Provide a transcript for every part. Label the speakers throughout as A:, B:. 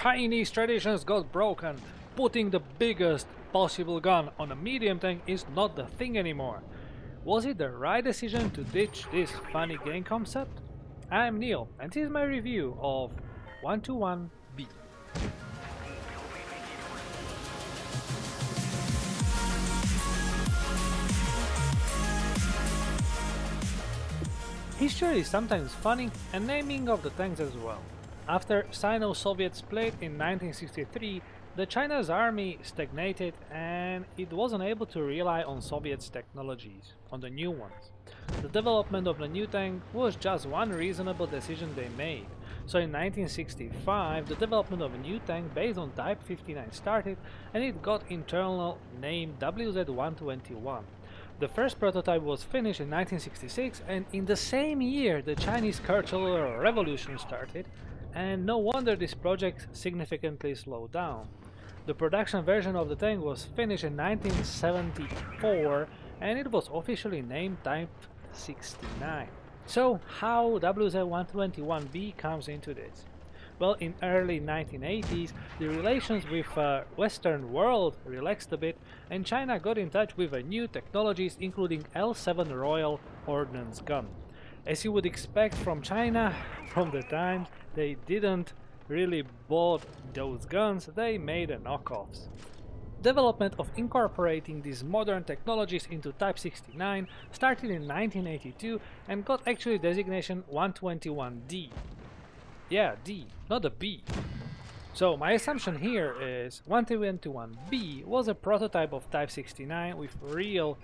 A: Chinese traditions got broken. Putting the biggest possible gun on a medium tank is not the thing anymore. Was it the right decision to ditch this funny game concept? I'm Neil, and this is my review of 121B. History is sometimes funny, and naming of the tanks as well. After Sino-Soviet split in 1963, the China's army stagnated and it wasn't able to rely on Soviet's technologies, on the new ones. The development of the new tank was just one reasonable decision they made. So in 1965, the development of a new tank based on Type 59 started, and it got internal name WZ-121. The first prototype was finished in 1966, and in the same year the Chinese Cultural Revolution started, and no wonder this project significantly slowed down. The production version of the tank was finished in 1974, and it was officially named Type 69. So how WZ-121B comes into this? Well, in early 1980s, the relations with Western world relaxed a bit, and China got in touch with new technologies including L7 Royal Ordnance gun. As you would expect from China, from the times, they didn't really bought those guns, they made knockoffs. Development of incorporating these modern technologies into Type 69 started in 1982 and got actually designation 121D. Yeah, D, not a B. So my assumption here is 121B was a prototype of Type 69 with real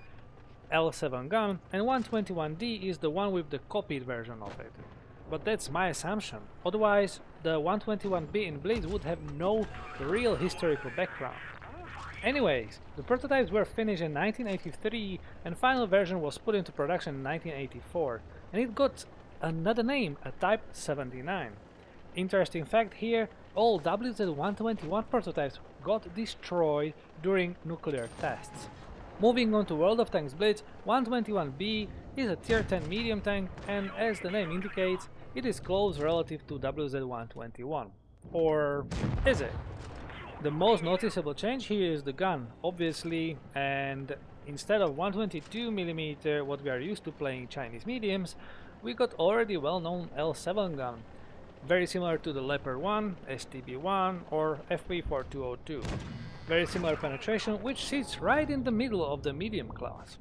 A: L7 gun, and 121D is the one with the copied version of it. But that's my assumption, otherwise the 121B in Blitz would have no real historical background. Anyways, the prototypes were finished in 1983 and final version was put into production in 1984, and it got another name, a Type 79. Interesting fact here, all WZ-121 prototypes got destroyed during nuclear tests. Moving on to World of Tanks Blitz, 121B is a tier 10 medium tank, and as the name indicates, it is close relative to WZ-121. Or is it? The most noticeable change here is the gun, obviously, and instead of 122mm, what we are used to playing Chinese mediums, we got already well-known L7 gun, very similar to the Leopard 1, STB-1 or FP-4202. Very similar penetration, which sits right in the middle of the medium class.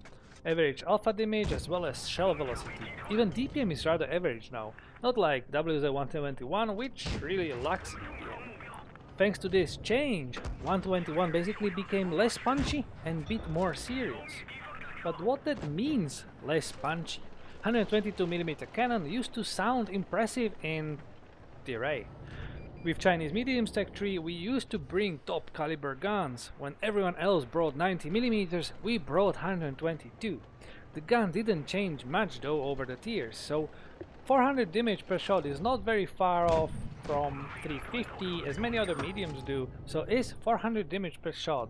A: Average alpha damage as well as shell velocity. Even DPM is rather average now, not like WZ-121, which really lacks DPM. Thanks to this change, 121 basically became less punchy and a bit more serious. But what that means, less punchy? 122mm cannon used to sound impressive in Tier A. With Chinese mediums Tech 3, we used to bring top caliber guns. When everyone else brought 90mm, we brought 122. The gun didn't change much though over the tiers, so 400 damage per shot is not very far off from 350 as many other mediums do, so is 400 damage per shot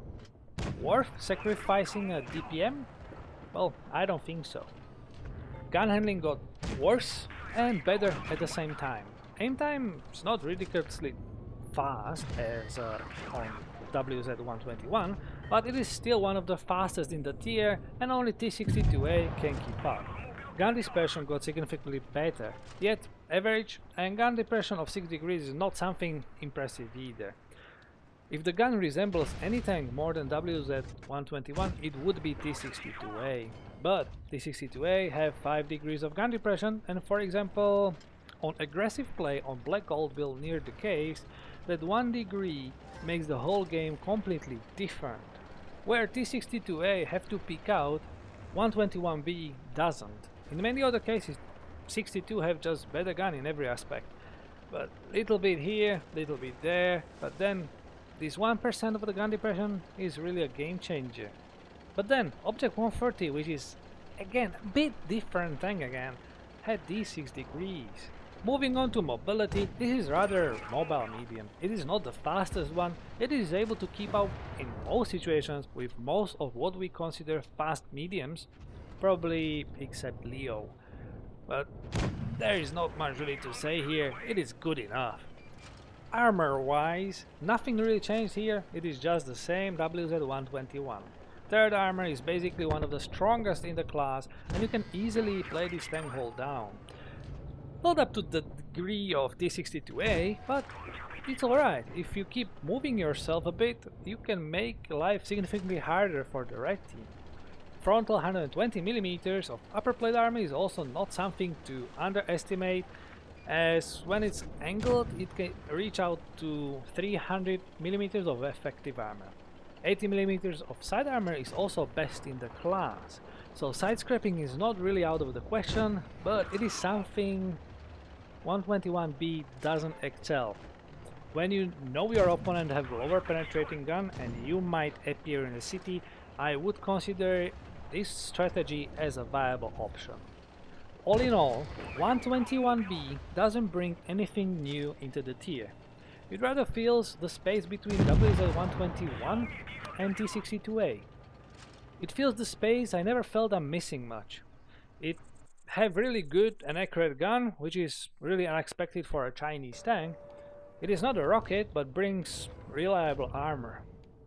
A: worth sacrificing a DPM? Well, I don't think so. Gun handling got worse and better at the same time. Aim time is not ridiculously fast as on WZ-121, but it is still one of the fastest in the tier, and only T62A can keep up. Gun dispersion got significantly better, yet average and gun depression of 6 degrees is not something impressive either. If the gun resembles any tank more than WZ-121, it would be T62A, but T62A have 5 degrees of gun depression, and for example, on aggressive play on Black Goldbill near the caves, that 1 degree makes the whole game completely different. Where T62A have to peek out, 121B doesn't. In many other cases, 62 have just better gun in every aspect. But little bit here, little bit there, but then this 1% of the gun depression is really a game changer. But then, Object 130, which is again a bit different thing again, had these 6 degrees. Moving on to mobility, this is rather mobile medium. It is not the fastest one, it is able to keep up in most situations with most of what we consider fast mediums, probably except Leo. But there is not much really to say here, it is good enough. Armor wise, nothing really changed here, it is just the same WZ-121. Third armor is basically one of the strongest in the class, and you can easily play this tank hold down. Not up to the degree of T62A, but it's alright. If you keep moving yourself a bit, you can make life significantly harder for the red team. Frontal 120mm of upper plate armor is also not something to underestimate, as when it's angled it can reach out to 300mm of effective armor. 80mm of side armor is also best in the class, so side scraping is not really out of the question, but it is something 121B doesn't excel. When you know your opponent have lower penetrating gun and you might appear in the city, I would consider this strategy as a viable option. All in all, 121B doesn't bring anything new into the tier. It rather fills the space between WZ-121 and T62A. It fills the space I never felt I'm missing much. It have really good and accurate gun, which is really unexpected for a Chinese tank. It is not a rocket, but brings reliable armor.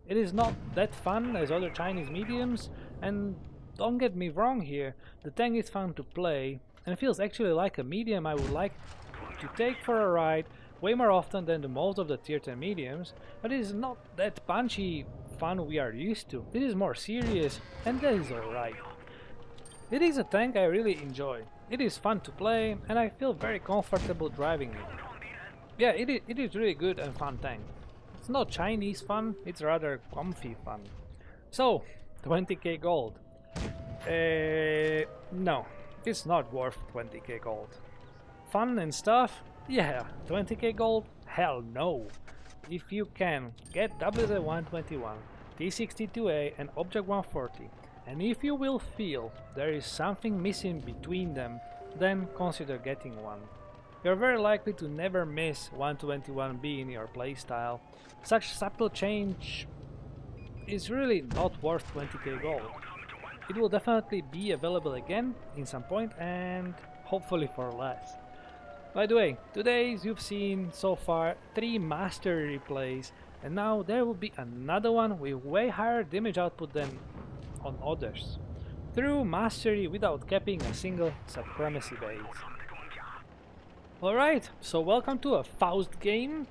A: It is not that fun as other Chinese mediums, and don't get me wrong here, the tank is fun to play and feels actually like a medium I would like to take for a ride way more often than the most of the tier 10 mediums, but it is not that punchy fun we are used to. It is more serious, and that is alright. It is a tank I really enjoy. It is fun to play, and I feel very comfortable driving it. Yeah, it is really good and fun tank. It's not Chinese fun, it's rather comfy fun. So, 20k gold. No, it's not worth 20k gold. Fun and stuff? Yeah, 20k gold? Hell no. If you can get WZ-121, T62A and Object 140, and if you will feel there is something missing between them, then consider getting one. You're very likely to never miss 121B in your playstyle. Such subtle change is really not worth 20k gold. It will definitely be available again in some point, and hopefully for less. By the way, today you've seen so far 3 mastery replays, and now there will be another one with way higher damage output than on others, through mastery without capping a single supremacy base. Alright, so welcome to a Faust game.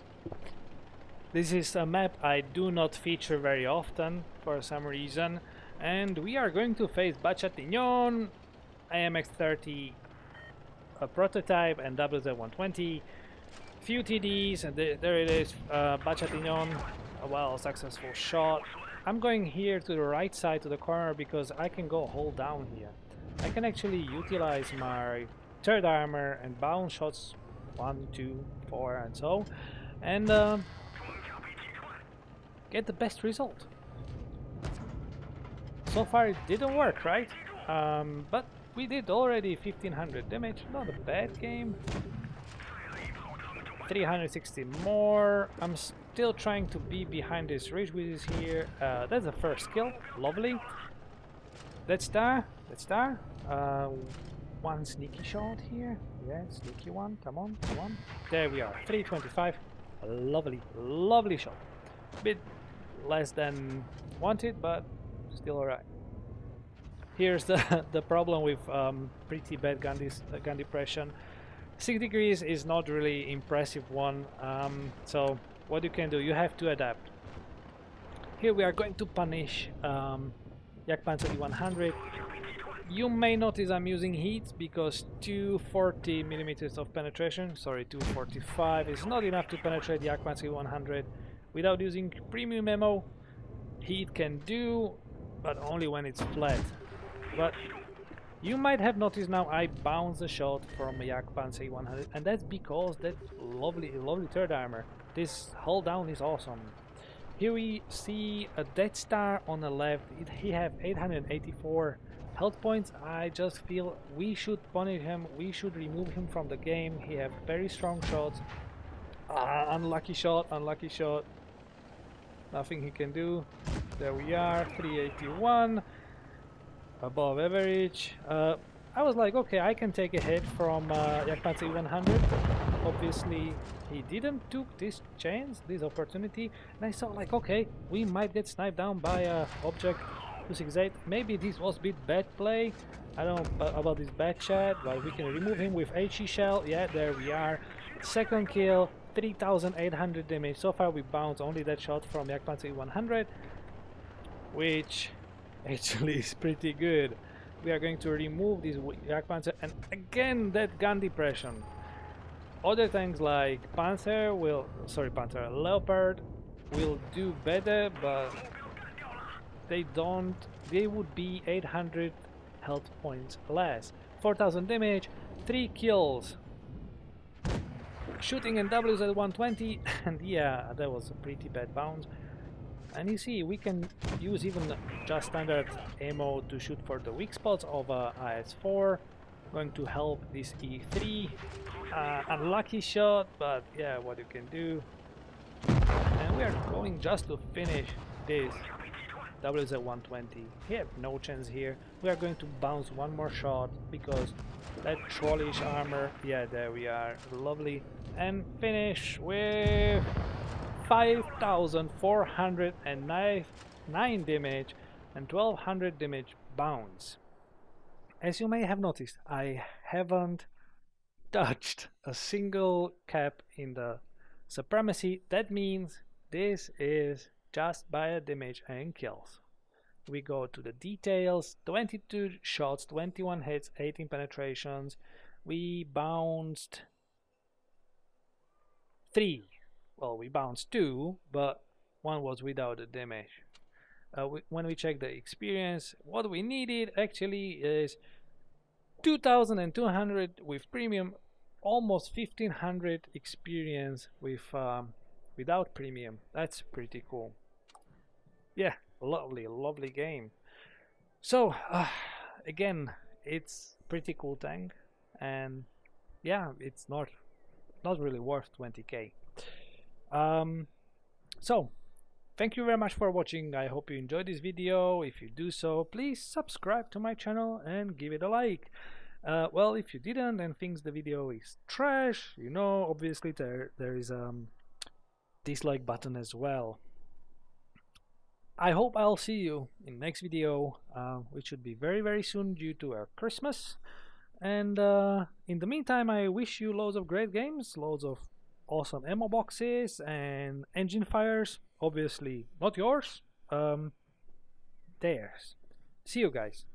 A: This is a map I do not feature very often for some reason, and we are going to face Bachatignon, AMX-30, a prototype, and WZ-120. Few TDs, and there it is, Bachatignon, a well successful shot. I'm going here to the right side to the corner because I can go hold down here. I can actually utilize my third armor and bounce shots 1, 2, 4 and so, and get the best result. So far it didn't work, right? But we did already 1500 damage, not a bad game. 360 more. I'm still trying to be behind this ridge which is here. That's the first kill, lovely. Let's star. One sneaky shot here. Yeah, sneaky one. Come on, come on. There we are. 325. A lovely, lovely shot. Bit less than wanted, but still alright. Here's the problem with pretty bad gun depression. 6 degrees is not really impressive one. So what you can do, you have to adapt. Here we are going to punish Jagdpanzer E100. You may notice I'm using heat because 240mm of penetration, sorry, 245 is not enough to penetrate the Jagdpanzer E100 without using premium ammo. Heat can do, but only when it's flat. But you might have noticed now I bounce a shot from a Jagdpanzer E100, and that's because that lovely third armor. This hold down is awesome. Here we see a Death Star on the left. He have 884 health points. I just feel we should punish him, we should remove him from the game. He have very strong shots. Unlucky shot, unlucky shot. Nothing he can do. There we are, 381. Above average. I was like, okay, I can take a hit from Jagdpanzer E100. obviously he didn't took this chance, this opportunity, and I saw like, okay, we might get sniped down by a object 268. Maybe this was a bit bad play. I don't know about this bad chat, but we can remove him with HE shell. Yeah, there we are. Second kill, 3800 damage. So far we bounced only that shot from Jagdpanzer 100, which actually is pretty good. We are going to remove this Jagdpanzer, and again that gun depression. Other tanks like Leopard will do better, but they would be 800 health points less. 4000 damage, 3 kills. Shooting in Ws at 120, and yeah, that was a pretty bad bounce. And you see, we can use even just standard ammo to shoot for the weak spots of IS-4. Going to help this E3. Unlucky shot, but yeah, what you can do. And we are going just to finish this WZ-120. He have no chance here. We are going to bounce one more shot because that trollish armor. Yeah, there we are. Lovely. And finish with 5409 damage and 1200 damage bounce. As you may have noticed, I haven't touched a single cap in the supremacy. That means this is just by damage and kills. We go to the details. 22 shots, 21 hits, 18 penetrations. We bounced 3. Well, we bounced 2, but 1 was without the damage. When we check the experience, what we needed actually is 2200 with premium, almost 1500 experience with without premium. That's pretty cool. Yeah, lovely game. So again, it's pretty cool tank, and yeah, it's not really worth 20k. So thank you very much for watching. I hope you enjoyed this video. If you do so, please subscribe to my channel and give it a like. Well, if you didn't and thinks the video is trash, you know, obviously there is a dislike button as well. I hope I'll see you in next video, which should be very soon due to our Christmas. And in the meantime, I wish you loads of great games, loads of awesome ammo boxes and engine fires. Obviously not yours, theirs. See you guys.